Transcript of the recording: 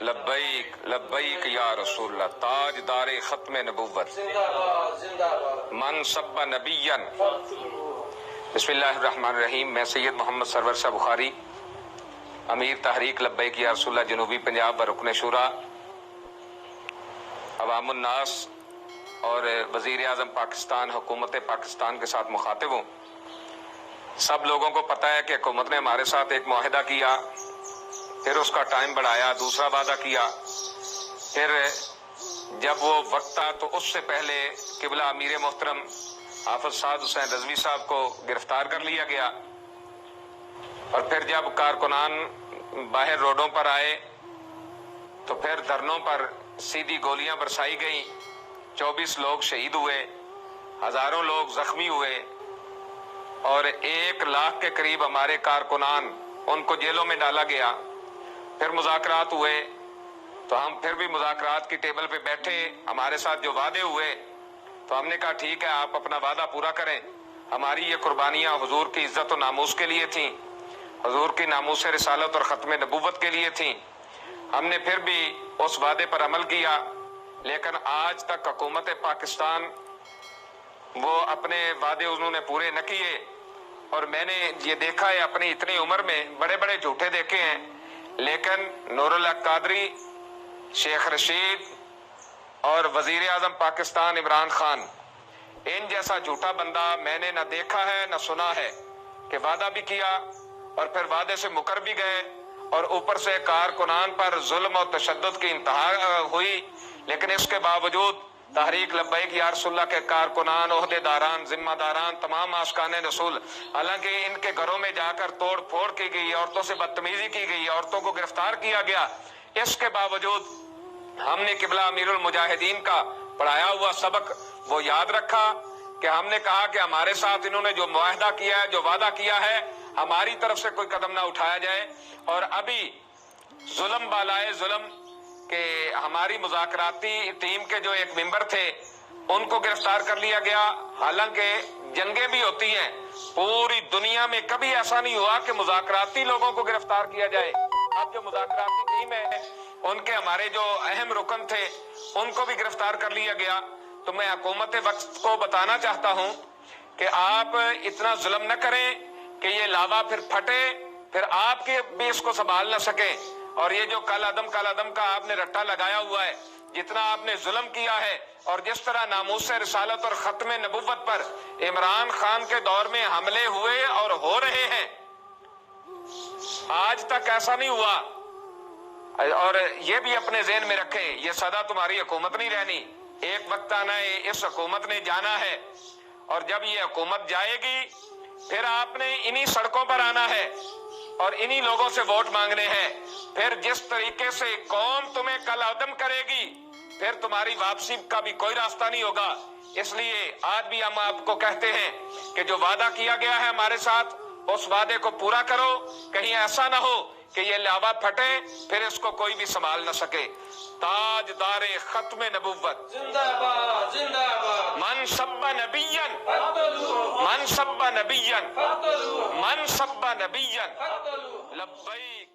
لبیک لبیک یا رسول اللہ، تاجدار ختم نبوت، من سب نبیا۔ بسم اللہ الرحمن الرحیم۔ میں سید محمد سرور شاہ بخاری، امیر تحریک لبیک یا رسول اللہ جنوبی پنجاب و رکن شورا، عوام الناس اور وزیر اعظم پاکستان، حکومت پاکستان کے ساتھ مخاطب ہوں۔ سب لوگوں کو پتہ ہے کہ حکومت نے ہمارے ساتھ ایک معاہدہ کیا، پھر اس کا ٹائم بڑھایا، دوسرا وعدہ کیا، پھر جب وہ وقت تھا تو اس سے پہلے قبلہ امیر محترم حافظ سعد حسین رضوی صاحب کو گرفتار کر لیا گیا، اور پھر جب کارکنان باہر روڈوں پر آئے تو پھر دھرنوں پر سیدھی گولیاں برسائی گئیں، 24 لوگ شہید ہوئے، ہزاروں لوگ زخمی ہوئے، اور 1 لاکھ کے قریب ہمارے کارکنان ان کو جیلوں میں ڈالا گیا۔ پھر مذاکرات ہوئے تو ہم پھر بھی مذاکرات کی ٹیبل پہ بیٹھے، ہمارے ساتھ جو وعدے ہوئے تو ہم نے کہا ٹھیک ہے، آپ اپنا وعدہ پورا کریں۔ ہماری یہ قربانیاں حضور کی عزت و ناموس کے لیے تھیں، حضور کی ناموس رسالت اور ختم نبوت کے لیے تھیں۔ ہم نے پھر بھی اس وعدے پر عمل کیا، لیکن آج تک حکومت پاکستان وہ اپنے وعدے انہوں نے پورے نہ کیے، اور میں نے یہ دیکھا ہے اپنی اتنی عمر میں بڑے بڑے جھوٹے دیکھے ہیں، لیکن نور الحق قادری، شیخ رشید اور وزیر اعظم پاکستان عمران خان، ان جیسا جھوٹا بندہ میں نے نہ دیکھا ہے نہ سنا ہے کہ وعدہ بھی کیا اور پھر وعدے سے مکر بھی گئے، اور اوپر سے کارکنان پر ظلم اور تشدد کی انتہا ہوئی۔ لیکن اس کے باوجود تحریک لبیک یا رسول اللہ کے کارکنان، عہدے داران، ذمہ داران، تمام عاشقان رسول، حالانکہ ان کے گھروں میں جا کر توڑ پھوڑ کی گئی، عورتوں سے بدتمیزی کی گئی، عورتوں کو گرفتار کیا گیا، اس کے باوجود ہم نے قبلہ امیر المجاہدین کا پڑھایا ہوا سبق وہ یاد رکھا کہ ہم نے کہا کہ ہمارے ساتھ انہوں نے جو معاہدہ کیا ہے، جو وعدہ کیا ہے، ہماری طرف سے کوئی قدم نہ اٹھایا جائے۔ اور ابھی ظلم بالائے ظلم کہ ہماری مذاکراتی ٹیم کے جو ایک ممبر تھے ان کو گرفتار کر لیا گیا، حالانکہ جنگیں بھی ہوتی ہیں، پوری دنیا میں کبھی ایسا نہیں ہوا کہ مذاکراتی لوگوں کو گرفتار کیا جائے۔ اب جو مذاکراتی ٹیم ہے ان کے ہمارے جو اہم رکن تھے ان کو بھی گرفتار کر لیا گیا۔ تو میں حکومت وقت کو بتانا چاہتا ہوں کہ آپ اتنا ظلم نہ کریں کہ یہ لاوا پھر پھٹے، پھر آپ کے بھی اس کو سنبھال نہ سکیں۔ اور یہ جو کال عدم کا آپ نے رٹا لگایا ہوا ہے، جتنا آپ نے ظلم کیا ہے، اور جس طرح ناموس رسالت اور ختم نبوت پر عمران خان کے دور میں حملے ہوئے اور ہو رہے ہیں، آج تک ایسا نہیں ہوا۔ اور یہ بھی اپنے ذہن میں رکھیں، یہ سدا تمہاری حکومت نہیں رہنی، ایک وقت آنا ہے، اس حکومت نے جانا ہے، اور جب یہ حکومت جائے گی پھر آپ نے انہی سڑکوں پر آنا ہے اور انہی لوگوں سے ووٹ مانگنے ہیں۔ پھر جس طریقے سے قوم تمہیں کل عدم کرے گی، پھر تمہاری واپسی کا بھی کوئی راستہ نہیں ہوگا۔ اس لیے آج بھی ہم آپ کو کہتے ہیں کہ جو وعدہ کیا گیا ہے ہمارے ساتھ، اس وعدے کو پورا کرو، کہیں ایسا نہ ہو کہ یہ لاوا پھٹے پھر اس کو کوئی بھی سنبھال نہ سکے۔ تاجدار ختم نبوت، زندہ باد زندہ باد، من سب نبیا، من سب نبیا، من سب نبیا، لبیک